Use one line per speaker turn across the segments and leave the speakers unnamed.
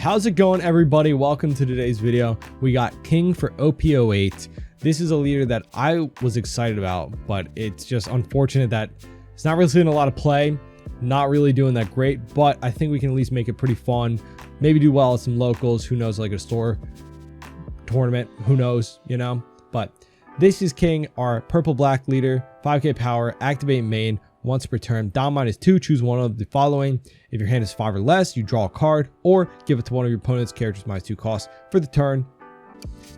How's it going, everybody? Welcome to today's video. We got King for OP08. This is a leader that I was excited about, but it's just unfortunate that it's not really seeing a lot of play, not really doing that great, but I think we can at least make it pretty fun. Maybe do well at some locals, who knows, like a store tournament, who knows, you know? But this is King, our purple black leader, 5k power, activate main, once per turn, down -2, choose one of the following. If your hand is 5 or less, you draw a card or give it to one of your opponent's characters -2 cost for the turn.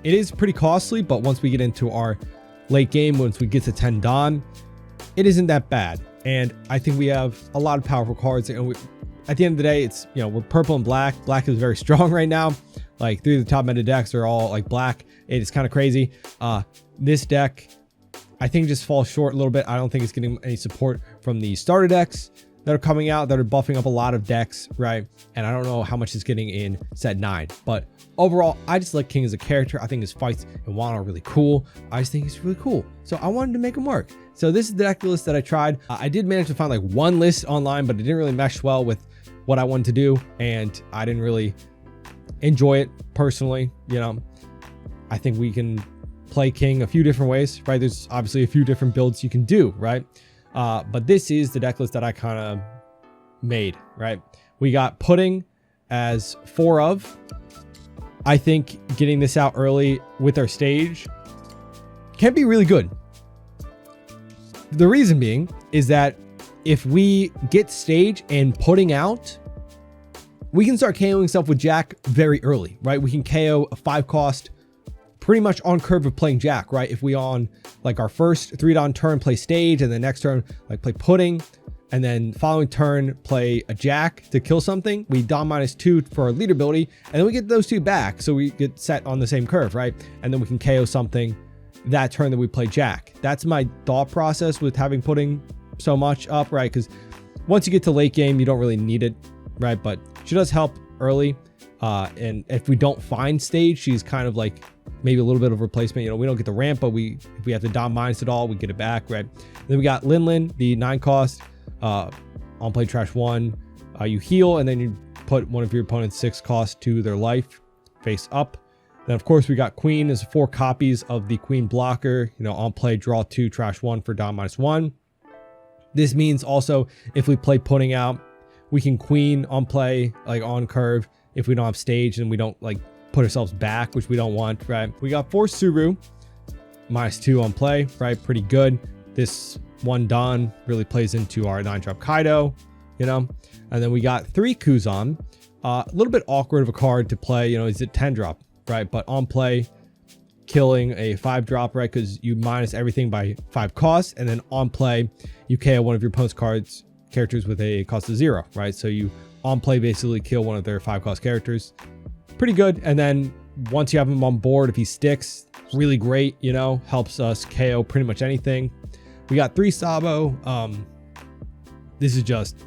It is pretty costly, but once we get into our late game, once we get to 10 Dawn, it isn't that bad. And I think we have a lot of powerful cards. And at the end of the day, it's, you know, we're purple and black. Black is very strong right now. Like 3 of the top meta decks are all like black. It is kind of crazy. This deck, I think, just falls short a little bit. I don't think it's getting any support from the starter decks that are coming out that are buffing up a lot of decks, right? And I don't know how much it's getting in set 9, but overall, I just like King as a character. I think his fights in WoW are really cool. I just think he's really cool, so I wanted to make him work. So this is the deck list that I tried. I did manage to find like one list online, but it didn't really mesh well with what I wanted to do, and I didn't really enjoy it personally. You know, I think we can play King a few different ways, right? There's obviously a few different builds you can do, right? But this is the deck list that I kind of made, right? We got Pudding as 4 of. I think getting this out early with our stage can be really good. The reason being is that if we get stage and Pudding out, we can start KOing stuff with Jack very early, right? We can KO a 5 cost pretty much on curve of playing Jack, right? If we on like our first 3 Dawn turn play stage, and the next turn like play Pudding, and then following turn play a Jack to kill something, we Dawn -2 for our leader ability, and then we get those 2 back, so we get set on the same curve, right? And then we can KO something that turn that we play Jack. That's my thought process with having Pudding so much up, right? Because once you get to late game, you don't really need it, right? But she does help early, and if we don't find stage, she's kind of like maybe a little bit of replacement. You know, we don't get the ramp, but if we have to Dawn minus it all, we get it back, right? Then we got Lin, the 9 cost, on play trash 1, you heal, and then you put one of your opponent's 6 cost to their life face up. Then of course we got Queen as 4 copies of the Queen blocker, you know, on play draw 2, trash 1 for Dawn -1. This means also if we play Pudding out, we can Queen on play, like on curve, if we don't have stage and we don't like put ourselves back, which we don't want, right? We got 4 Suru, -2 on play, right? Pretty good. This 1 Dawn really plays into our 9-drop Kaido, you know? And then we got 3 Kuzan. A little bit awkward of a card to play, you know, is it 10-drop, right? But on play, killing a 5-drop, right? Because you minus everything by 5 costs, and then on play, you KO one of your opponent's characters with a cost of 0, right? So you on play basically kill one of their 5-cost characters. Pretty good. And then once you have him on board, if he sticks, really great, you know, helps us KO pretty much anything. We got 3 Sabo. This is just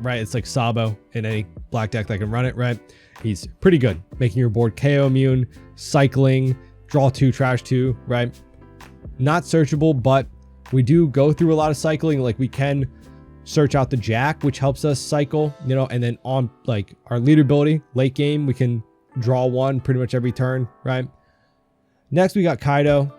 right, it's like Sabo in any black deck that can run it, right? He's pretty good, making your board KO immune, cycling, draw 2, trash 2, right? Not searchable, but we do go through a lot of cycling. Like we can search out the Jack, which helps us cycle, you know, and then on like our leader ability, late game, we can draw 1 pretty much every turn, right? Next, we got Kaido.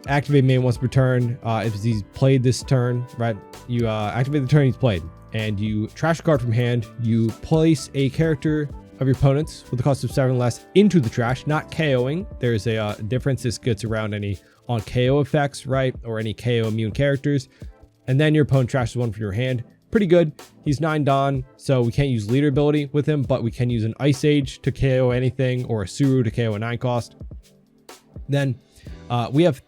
Activate main once per turn. If he's played this turn, right, you activate the turn he's played, and you trash a card from hand. You place a character of your opponent's with the cost of 7 less into the trash, not KOing. There's a difference. This gets around any on KO effects, right, or any KO immune characters. And then your opponent trashes 1 from your hand. Pretty good. He's 9 Dawn, so we can't use leader ability with him, but we can use an Ice Age to KO anything, or a Suru to KO a 9 cost. Then we have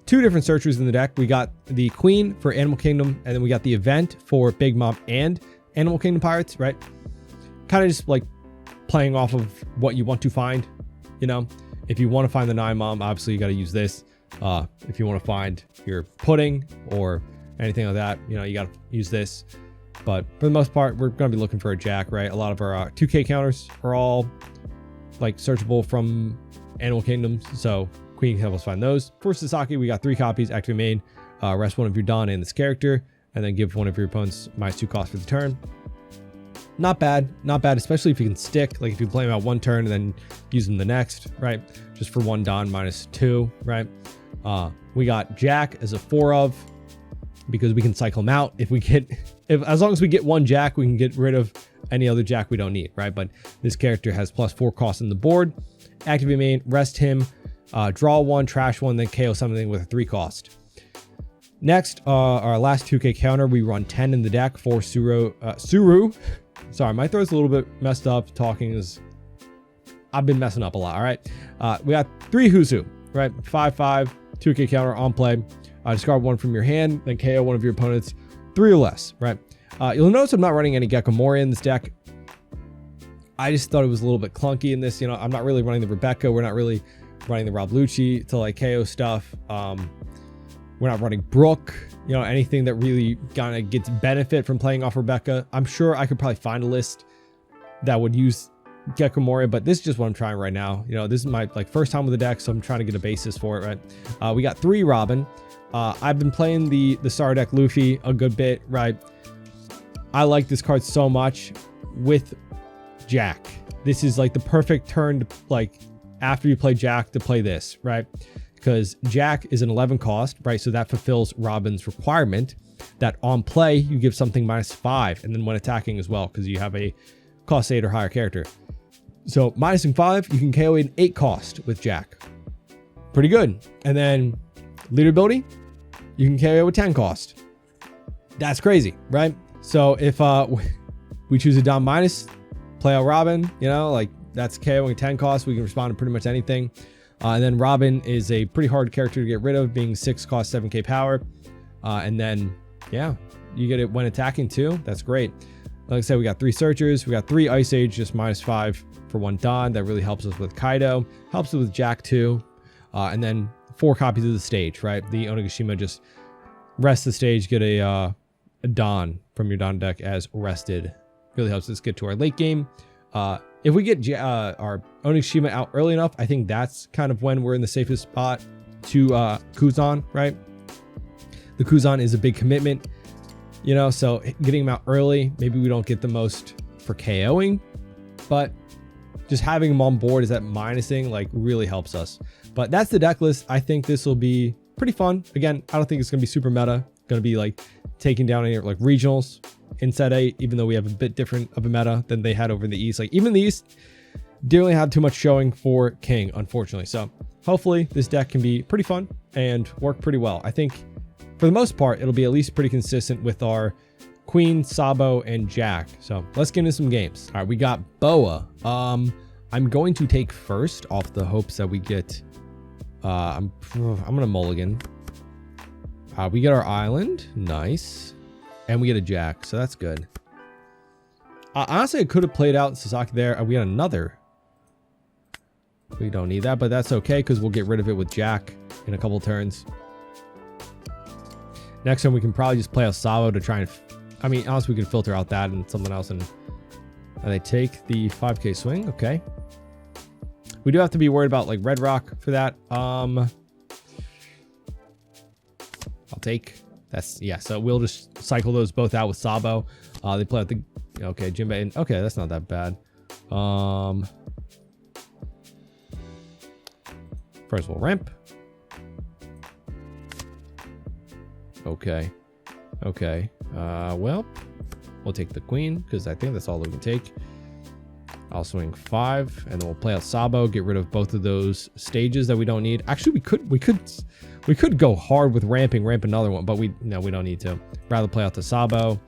2 different searchers in the deck. We got the Queen for Animal Kingdom, and then we got the Event for Big Mom and Animal Kingdom Pirates, right? Kind of just like playing off of what you want to find, you know? If you want to find the 9 Mom, obviously you got to use this. If you want to find your Pudding or anything like that, you know, you got to use this. But for the most part, we're going to be looking for a Jack, right? A lot of our 2k counters are all like searchable from Animal Kingdoms, so Queen can help us find those. For Sasaki, we got 3 copies, activate main, rest one of your Dawn and this character, and then give one of your opponents -2 cost for the turn. not bad, especially if you can stick, like if you play him out one turn and then use him the next, right? Just for 1 Don -2, right? We got Jack as a 4 of, because we can cycle him out. As long as we get 1 Jack, we can get rid of any other Jack we don't need, right? But this character has +4 cost on the board. Activate main, rest him, draw 1, trash 1, then KO something with a 3 cost. Next, our last 2K counter, we run 10 in the deck for Suru. Sorry, my throat's a little bit messed up. I've been messing up a lot, all right? We got 3 Husu, right? 5/5, 2K counter on play. Discard 1 from your hand, then KO one of your opponents, 3 or less, right? You'll notice I'm not running any Gekomori in this deck. I just thought it was a little bit clunky in this. You know, I'm not really running the Rebecca. We're not really running the Rob Lucci to like KO stuff. We're not running Brooke, you know, anything that really kind of gets benefit from playing off Rebecca. I'm sure I could probably find a list that would use Gekomori, but this is just what I'm trying right now. You know, this is my first time with the deck, so I'm trying to get a basis for it, right? We got 3 Robin. I've been playing the Star deck Luffy a good bit, right? I like this card so much with Jack. This is like the perfect turn to, like, after you play Jack, to play this, right? Because Jack is an 11 cost, right? So that fulfills Robin's requirement that on play, you give something -5, and then when attacking as well, because you have a cost 8 or higher character. So -5, you can KO an 8 cost with Jack. Pretty good. And then leader ability, you can KO a 10 cost. That's crazy, right? So if we choose a Dom minus, play out Robin, you know, like that's KOing 10 cost. We can respond to pretty much anything. And then Robin is a pretty hard character to get rid of, being 6 cost, 7k power. And then, yeah, you get it when attacking too. That's great. Like I said, we got 3 Searchers. We got 3 Ice Age, just -5 for 1 Don. That really helps us with Kaido. Helps us with Jack too. And then 4 copies of the stage, right? The Onigashima just rest the stage, get a Don from your Don deck as rested. Really helps us get to our late game. If we get our Onigashima out early enough, I think that's kind of when we're in the safest spot to Kuzan, right? The Kuzan is a big commitment, you know, so getting him out early, maybe we don't get the most for KOing, but just having him on board as that minusing, like, really helps us. But that's the deck list. I think this will be pretty fun. Again, I don't think it's going to be super meta. Going to be like taking down any like regionals in set 8, even though we have a bit different of a meta than they had over in the East. Like, even the East didn't really have too much showing for King, unfortunately. So hopefully this deck can be pretty fun and work pretty well. I think for the most part, it'll be at least pretty consistent with our Queen, Sabo, and Jack. So let's get into some games. All right, we got Boa. I'm going to take first off the hopes that we get, I'm gonna mulligan. We get our island, nice. And we get a Jack, so that's good. Honestly, I could have played out Sasaki there. We got another. We don't need that, but that's okay, because we'll get rid of it with Jack in a couple turns. Next time, we can probably just play a Sabo to try and... I mean, honestly, we can filter out that and something else, and they take the 5k swing. Okay. We do have to be worried about, like, Red Rock for that. I'll take... That's, yeah, so we'll just cycle those both out with Sabo. They play out the... Okay, Jinbei. Okay, that's not that bad. First we'll ramp. Okay. Okay. Well, we'll take the queen, because I think that's all that we can take. I'll swing 5, and then we'll play out Sabo, get rid of both of those stages that we don't need. Actually, we could go hard with ramp another one, but we don't need to. Rather play out the Sabo,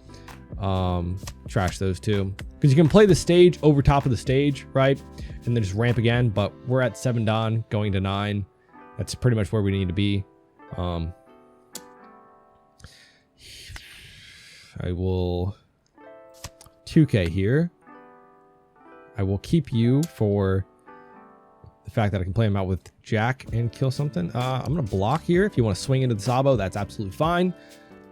trash those two, because you can play the stage over top of the stage, right, and then just ramp again. But we're at 7 Don, going to 9. That's pretty much where we need to be. I will 2k here. I will keep you for the fact that I can play him out with Jack and kill something. I'm going to block here. If you want to swing into the Sabo, that's absolutely fine.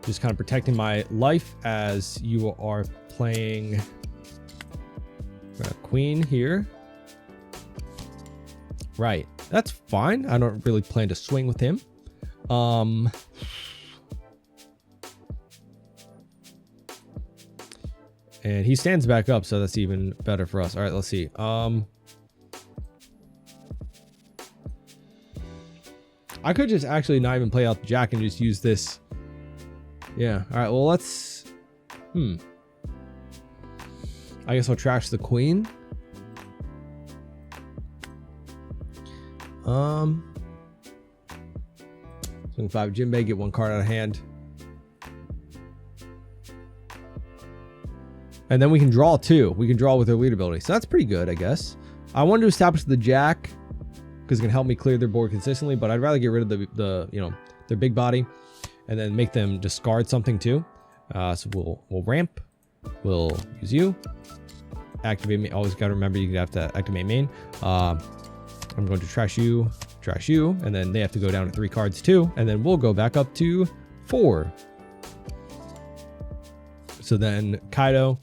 Just kind of protecting my life as you are playing Queen here. Right. That's fine. I don't really plan to swing with him. And he stands back up, so that's even better for us. All right, let's see. I could just actually not even play out the jack and just use this. Yeah. All right, well, let's... I guess I'll trash the queen. Swing 5 Jinbei, get 1 card out of hand. And then we can draw 2. We can draw with their lead ability. So that's pretty good, I guess. I wanted to establish the jack because it can help me clear their board consistently, but I'd rather get rid of the you know, their big body and then make them discard something too. So we'll ramp. We'll use you. Activate me. Always got to remember you have to activate main. I'm going to trash you, and then they have to go down to 3 cards too, and then we'll go back up to 4. So then Kaido,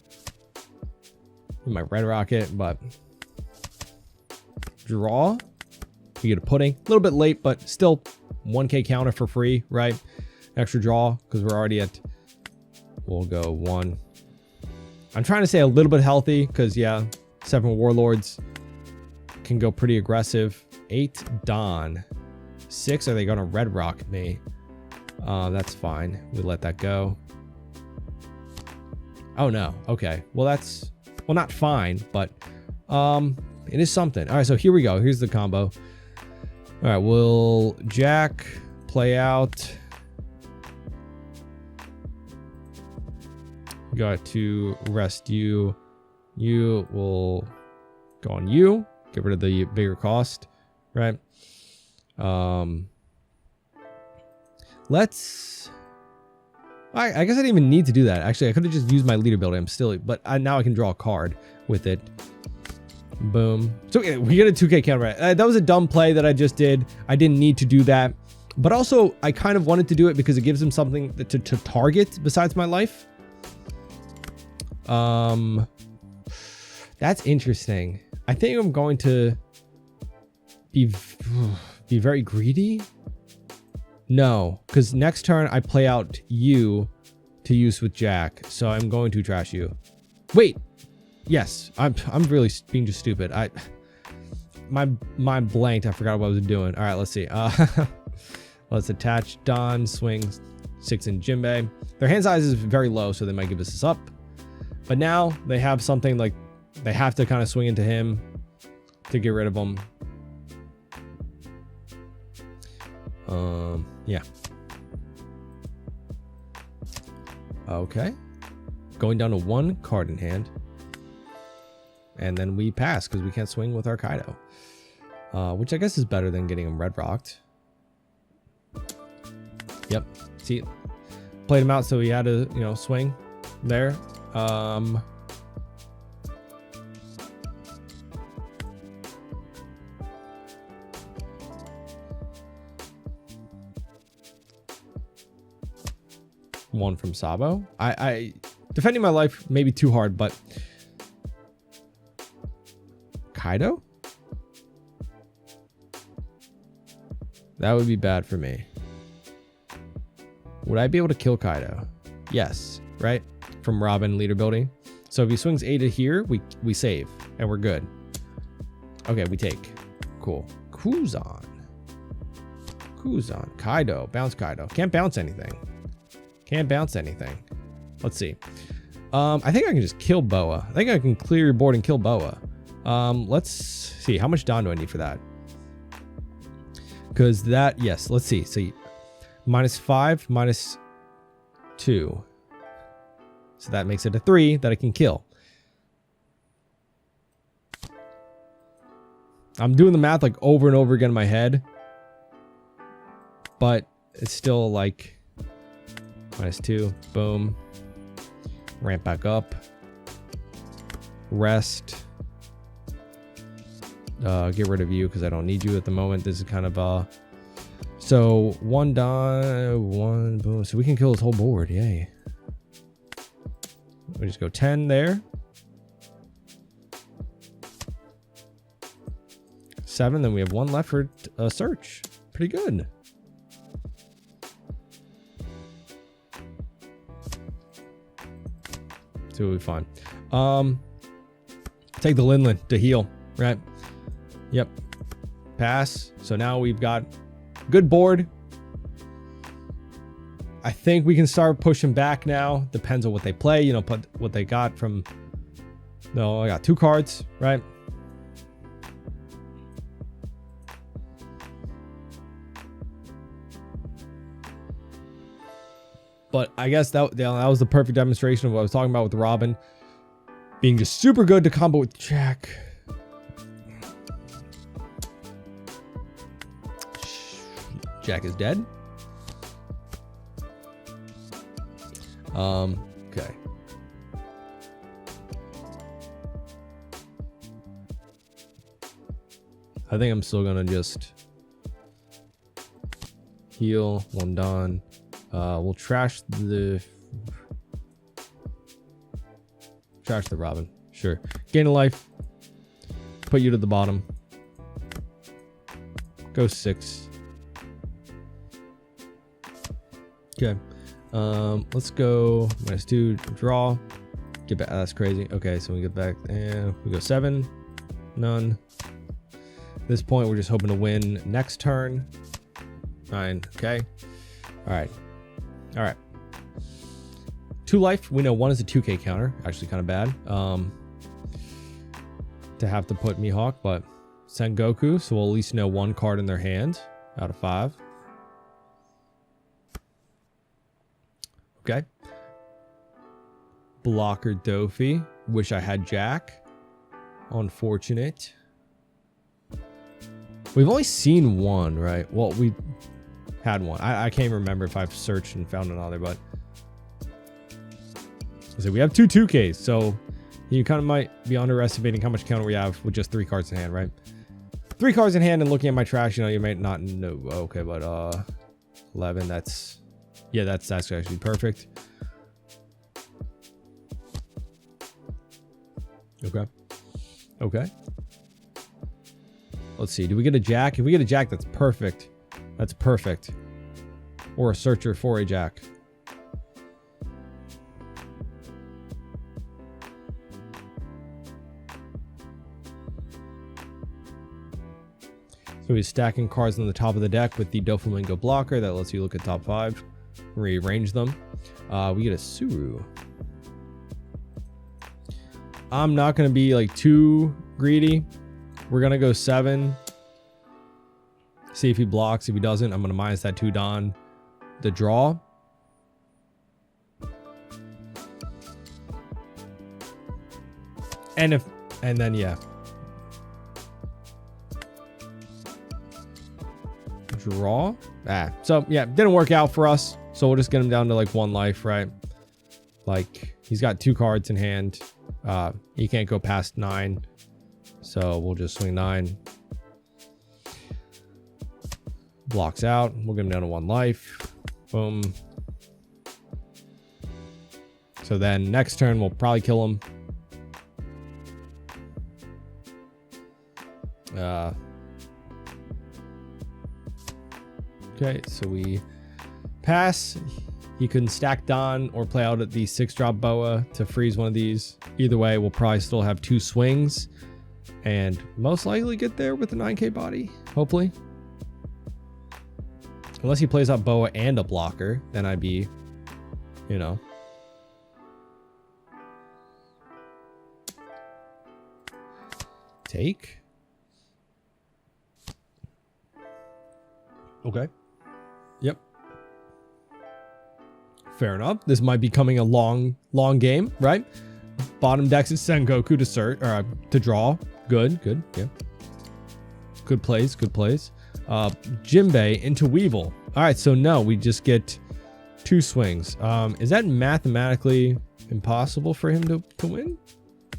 my red rocket, but draw. You get a pudding, a little bit late, but still 1k counter for free, right? Extra draw because we're already at. We'll go 1. I'm trying to stay a little bit healthy because yeah, 7 warlords can go pretty aggressive. 8 Dawn. 6, are they gonna red rock me? That's fine. We let that go. Oh no. Okay. Well, that's, well, not fine, but it is something. All right, so here we go. Here's the combo. All right, we'll jack, play out. Got to rest you. You will go on you. Get rid of the bigger cost, right? Let's. I guess I didn't even need to do that. Actually, I could have just used my lead ability. I'm still, but now I can draw a card with it. Boom. So we get a 2k counter. That was a dumb play that I just did. I didn't need to do that, but also I kind of wanted to do it because it gives him something to target besides my life. That's interesting. I think I'm going to be very greedy. No, because next turn I play out you to use with Jack, so I'm going to trash you. Wait, yes, I'm really being just stupid. My mind blanked. I forgot what I was doing. All right, let's see. Let's attach Don, swing 6 in Jinbei. Their hand size is very low, so they might give us this up. But now they have something like they have to kind of swing into him to get rid of him. Yeah. Okay. Going down to 1 card in hand. And then we pass because we can't swing with our Kaido. Which I guess is better than getting him red rocked. Yep. See, played him out so he had to, you know, swing there. One from Sabo. I defending my life maybe too hard, but Kaido? That would be bad for me. Would I be able to kill Kaido? Yes, right? From Robin leader ability. So if he swings 8 to here, we save and we're good. Okay, we take. Cool. Kuzan. Kaido. Bounce Kaido. Can't bounce anything. Can't bounce anything. Let's see. I think I can just kill Boa. I think I can clear your board and kill Boa. Let's see. How much Don do I need for that? Because that, yes, let's see. So -5, -2. So that makes it a 3 that I can kill. I'm doing the math like over and over again in my head. But it's still like -2. Boom. Ramp back up. Rest. Get rid of you because I don't need you at the moment. This is kind of so 1 die, 1 boom. So we can kill this whole board. Yay. We just go 10 there. 7. Then we have 1 left for search. Pretty good. So we'll be fine. Take the Linlin to heal, right? Yep. Pass. So now we've got good board. I think we can start pushing back now. Depends on what they play, you know, put what they got from. No, I got 2 cards, right? But I guess that was the perfect demonstration of what I was talking about with Robin being just super good to combo with Jack. Jack is dead. Okay. I think I'm still gonna just heal. 1 done. We'll trash the Robin. Sure. Gain a life. Put you to the bottom. Go 6. Okay. Let's go -2. Draw. Get back. That's crazy. Okay, so we get back and we go 7. None. At this point, we're just hoping to win next turn. 9. Okay. All right. All right. 2 life. We know 1 is a 2k counter. Actually, kind of bad. To have to put Mihawk, but Sengoku. So we'll at least know 1 card in their hand out of 5. Okay. Blocker Dofi. Wish I had Jack. Unfortunate. We've only seen 1, right? Well, we had 1. I can't remember if I've searched and found another, but so we have 2 2Ks, so you kind of might be underestimating how much counter we have with just 3 cards in hand, right? 3 cards in hand and looking at my trash, you know, you might not know. Okay, but 11, that's actually perfect. Okay. Let's see. Do we get a Jack? If we get a Jack, that's perfect. That's perfect. Or a Searcher for a Jack. So he's stacking cards on the top of the deck with the Doflamingo blocker that lets you look at top 5, rearrange them. We get a Suru. I'm not going to be like too greedy. We're going to go 7. See if he blocks. If he doesn't, I'm going to minus that 2 Don. The draw. And then yeah. Draw. So yeah, didn't work out for us. So we'll just get him down to like 1 life, right? Like he's got 2 cards in hand. He can't go past 9. So we'll just swing 9. Blocks out. We'll get him down to 1 life. Boom. So then next turn we'll probably kill him. Okay, so we pass. He can stack Don or play out at the 6-drop Boa to freeze one of these. Either way, we'll probably still have 2 swings and most likely get there with the 9k body, hopefully. Unless he plays out Boa and a blocker, then I'd be, you know. Take. Okay. Yep. Fair enough. This might be coming a long game, right? Bottom decks is Sengoku to search or to draw. Good. Yeah. Good plays. Jinbei into Weevil. All right, so no, we just get 2 swings. Is that mathematically impossible for him to win?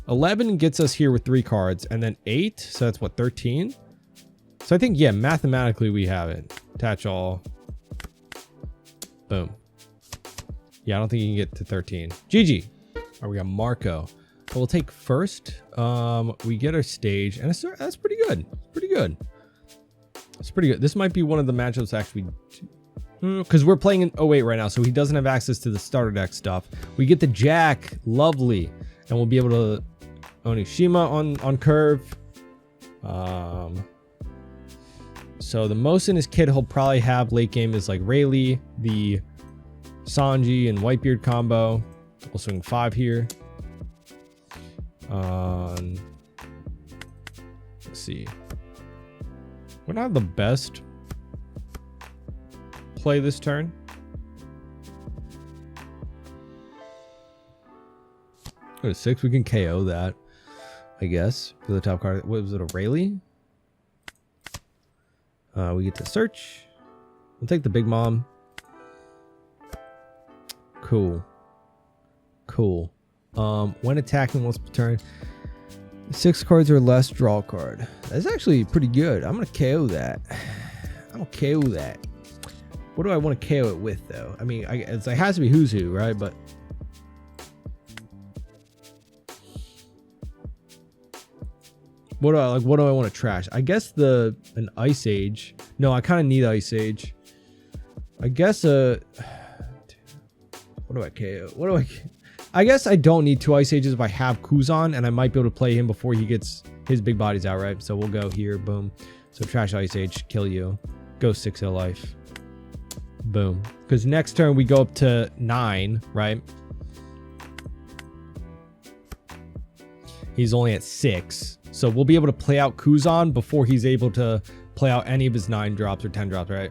11 gets us here with 3 cards, and then 8, so that's what, 13? So I think, yeah, mathematically we have it. Attach all. Boom. Yeah, I don't think you can get to 13. GG. All right, we got Marco. So we'll take first. We get our stage, and that's pretty good. It's pretty good. This might be one of the matchups actually, because we're playing in 08 right now, so he doesn't have access to the starter deck stuff. We get the Jack, lovely, Then we'll be able to Onishima on curve. So the most in his kit he'll probably have late game is like Rayleigh, the Sanji, and Whitebeard combo. We'll swing 5 here. Let's see. We're not the best play this turn. Go to 6. We can KO that, I guess. For the top card. What was it? A Rayleigh? We get to search. We'll take the Big Mom. Cool. Cool. When attacking once per turn, 6 cards or less, draw a card. That's actually pretty good. I'm gonna KO that. I'm gonna KO that. What do I want to KO it with, though? I mean, it has to be Who's Who, right? But what do I like? What do I want to trash? I guess an Ice Age. No, I kind of need Ice Age. I guess what do I KO? What do I guess I don't need 2 Ice Ages if I have Kuzan, and I might be able to play him before he gets his big bodies out, right? So we'll go here, boom. So trash Ice Age, kill you. Go 6 of life. Boom. Because next turn we go up to 9, right? He's only at 6. So we'll be able to play out Kuzan before he's able to play out any of his 9 drops or 10 drops, right?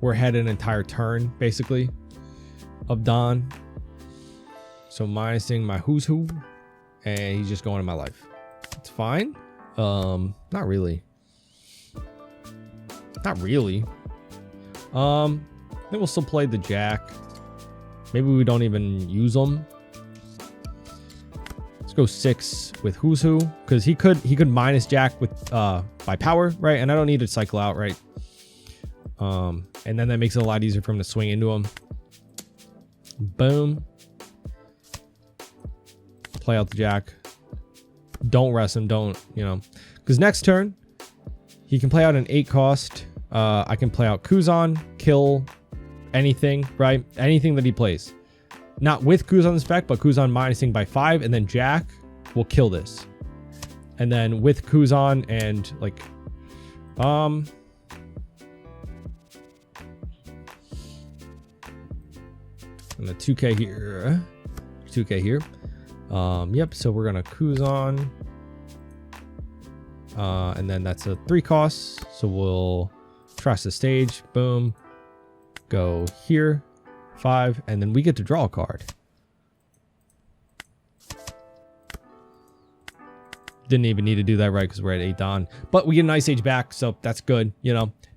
We're ahead an entire turn, basically, of Don. So minusing my Who's Who, and he's just going in my life. It's fine. Not really. Not really. Then we'll still play the Jack. Maybe we don't even use them. Let's go 6 with Who's Who, because he could minus Jack with by power, right? And I don't need to cycle out, right? And then that makes it a lot easier for him to swing into him. Boom. Play out the Jack. Don't rest him. Don't, because next turn he can play out an 8 cost. I can play out Kuzan, kill anything, right? Anything that he plays. Not with Kuzan spec, but Kuzan minusing by 5, and then Jack will kill this. And then with Kuzan and like, and the 2K here, 2K here. Yep. So we're gonna Kuzan, and then that's a 3 cost. So we'll trash the stage. Boom. Go here. 5, and then we get to draw a card. Didn't even need to do that, right? Because we're at 8 Don, but we get an Ice Age back, so that's good.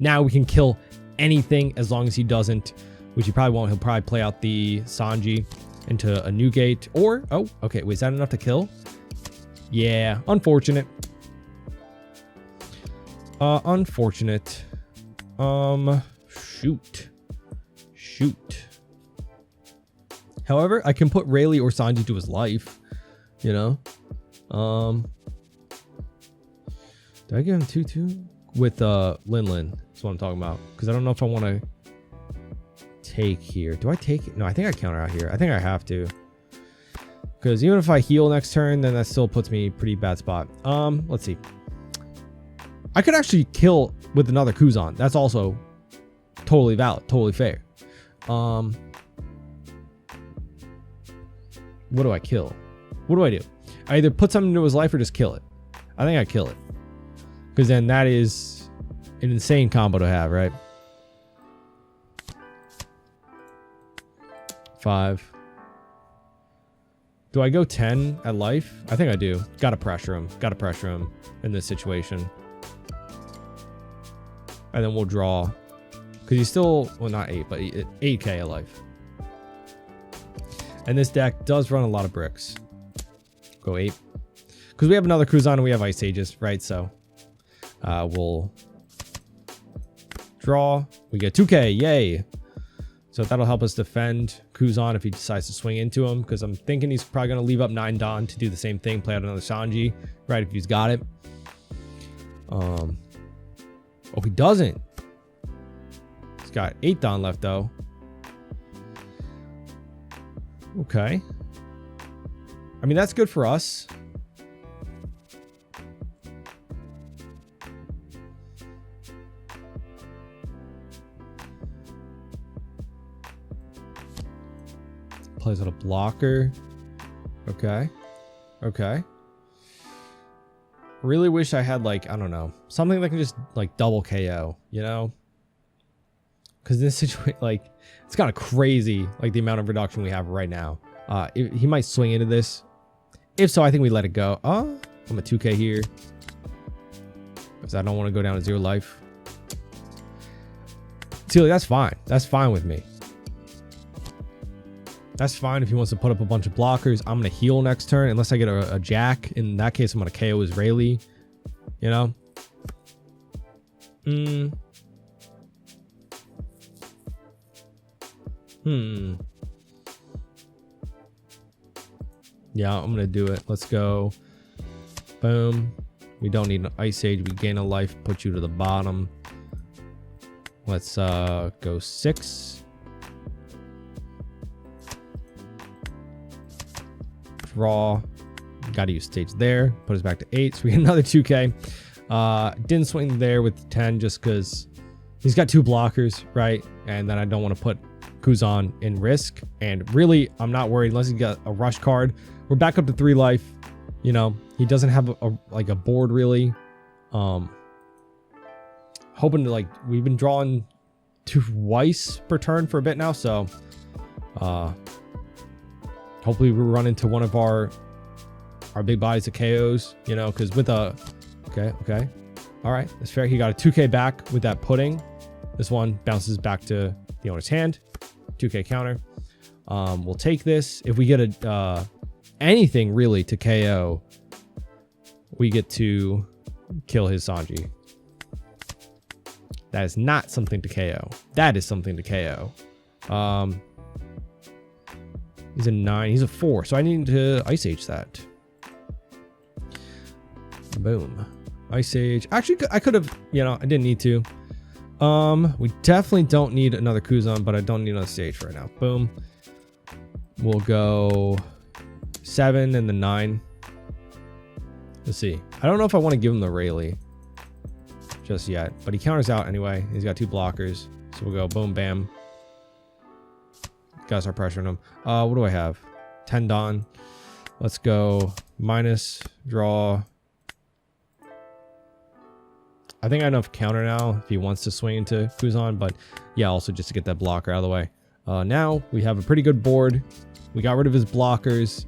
Now we can kill anything as long as he doesn't, which he probably won't. He'll probably play out the Sanji into a new gate, or okay, wait, is that enough to kill? Yeah, unfortunate. Unfortunate. Shoot. However, I can put Rayleigh or Sanji to his life, Did I give him 2-2? With Lin? That's what I'm talking about. Because I don't know if I want to take here. Do I take it? No, I think I counter out here. I think I have to. Because even if I heal next turn, then that still puts me in a pretty bad spot. Let's see. I could actually kill with another Kuzan. That's also totally valid. Totally fair. What do I kill? What do I do? I either put something into his life or just kill it. I think I kill it. Because then that is an insane combo to have, right? 5. Do I go 10 at life? I think I do. Gotta pressure him. Gotta pressure him in this situation. And then we'll draw. Because he's still, well, not 8, but 8k at life. And this deck does run a lot of bricks. Go 8. Because we have another Kuzan and we have Ice Ages, right? So we'll draw. We get 2k. Yay. So that'll help us defend Kuzan if he decides to swing into him. Because I'm thinking he's probably going to leave up 9 Don to do the same thing. Play out another Sanji, right? If he's got it. Oh, he doesn't. He's got 8 Don left, though. Okay. I mean, that's good for us. Plays with a blocker. Okay. Okay. Really wish I had, like, I don't know, something that can just, like, double KO, you know? Because this situation, like, it's kind of crazy, like, the amount of reduction we have right now. He might swing into this. If so, I think we let it go. Oh, I'm a 2K here. Because I don't want to go down to 0 life. See, that's fine. That's fine with me. That's fine if he wants to put up a bunch of blockers. I'm going to heal next turn unless I get a jack. In that case, I'm going to KO Israeli. You know? Yeah, I'm going to do it. Let's go. Boom. We don't need an Ice Age. We gain a life. Put you to the bottom. Let's go 6. Draw. Got to use stage there. Put us back to 8. So we get another 2K. Didn't swing there with 10 just because he's got 2 blockers, right? And then I don't want to put Kuzan in risk. And really, I'm not worried unless he's got a rush card. We're back up to 3 life. You know, he doesn't have a board really. Hoping to, like, we've been drawing twice per turn for a bit now. So hopefully we run into one of our big bodies of KOs, you know, because with a... Okay. All right, that's fair. He got a 2K back with that pudding. This one bounces back to the owner's hand. 2K counter. We'll take this. If we get anything really to KO, we get to kill his Sanji. That is not something to KO. That is something to KO. He's a 9. He's a 4. So I need to Ice Age that. Boom. Ice Age. Actually, I could have, you know, I didn't need to. We definitely don't need another Kuzan, but I don't need another stage right now. Boom. We'll go 7 and the 9. Let's see. I don't know if I want to give him the Rayleigh just yet, but he counters out anyway. He's got 2 blockers. So we'll go boom, bam. Gotta start pressuring him. What do I have? 10 Don. Let's go minus, draw. I think I have enough counter now if he wants to swing into Kuzan, but yeah, also just to get that blocker out of the way. Now we have a pretty good board. We got rid of his blockers.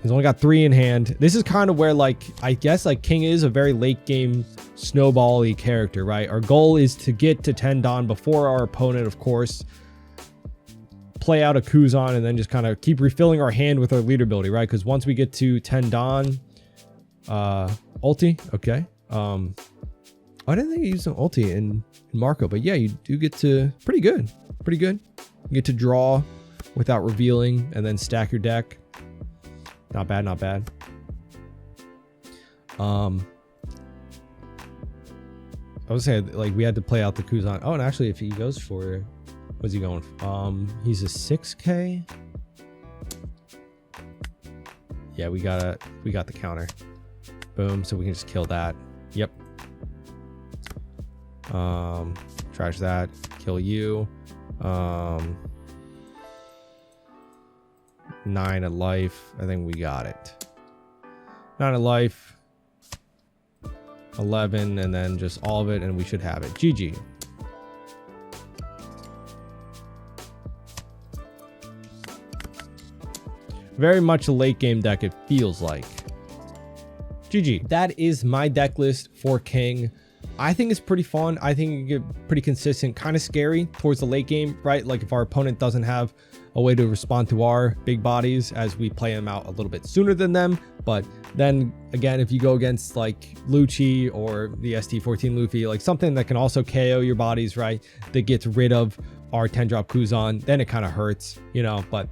He's only got 3 in hand. This is kind of where, like, I guess, like, King is a very late game snowball-y character, right? Our goal is to get to 10 Don before our opponent, of course, play out a Kuzan, and then just kind of keep refilling our hand with our leader ability, right? Because once we get to 10 Don, ulti, okay. I didn't think you used an ulti in Marco, but yeah, you do get to pretty good. You get to draw without revealing and then stack your deck. Not bad. I would say, like, we had to play out the Kuzan. Oh, and actually, if he goes for, what's he going? He's a 6K. Yeah, we got the counter. Boom. So we can just kill that. Yep. Trash that. Kill you. 9 of life. I think we got it. 9 of life. 11, and then just all of it, and we should have it. GG. Very much a late game deck, it feels like. GG. That is my deck list for King. I think it's pretty fun. I think you get pretty consistent, kind of scary towards the late game, right? Like if our opponent doesn't have a way to respond to our big bodies as we play them out a little bit sooner than them. But then again, if you go against like Lucci or the ST14 Luffy, like something that can also KO your bodies, right? That gets rid of our 10-drop Kuzan, then it kind of hurts, you know? But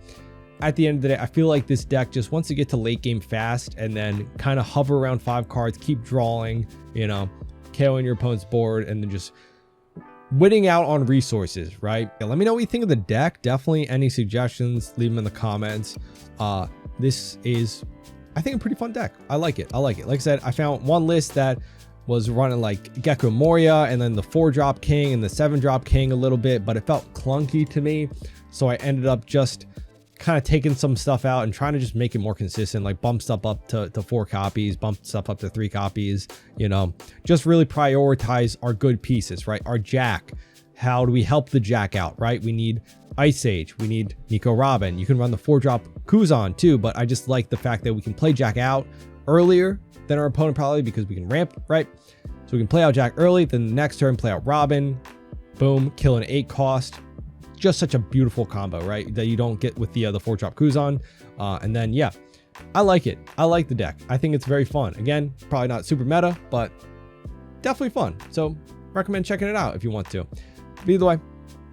at the end of the day, I feel like this deck just wants to get to late game fast and then kind of hover around 5 cards, keep drawing, you know, KOing your opponent's board, and then just winning out on resources, right? Yeah, let me know what you think of the deck. Definitely any suggestions, leave them in the comments. this is, I think, a pretty fun deck. I like it. Like I said, I found one list that was running like Gecko Moria and then the 4-drop King and the 7-drop King a little bit, but it felt clunky to me. So I ended up just kind of taking some stuff out and trying to just make it more consistent, like bump stuff up to 4 copies, bump stuff up to 3 copies, you know, just really prioritize our good pieces, right? Our Jack. How do we help the Jack out, right? We need Ice Age, we need Nico Robin. You can run the 4-drop Kuzan too, but I just like the fact that we can play Jack out earlier than our opponent probably because we can ramp, right? So we can play out Jack early, then the next turn play out Robin, boom, kill an 8 cost. Just such a beautiful combo, right? That you don't get with the 4-drop Kuzan. And then, yeah, I like it. I like the deck. I think it's very fun. Again, probably not super meta, but definitely fun. So recommend checking it out if you want to. But either way,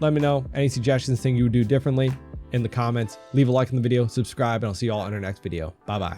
let me know any suggestions, things you would do differently in the comments. Leave a like in the video, subscribe, and I'll see you all in our next video. Bye-bye.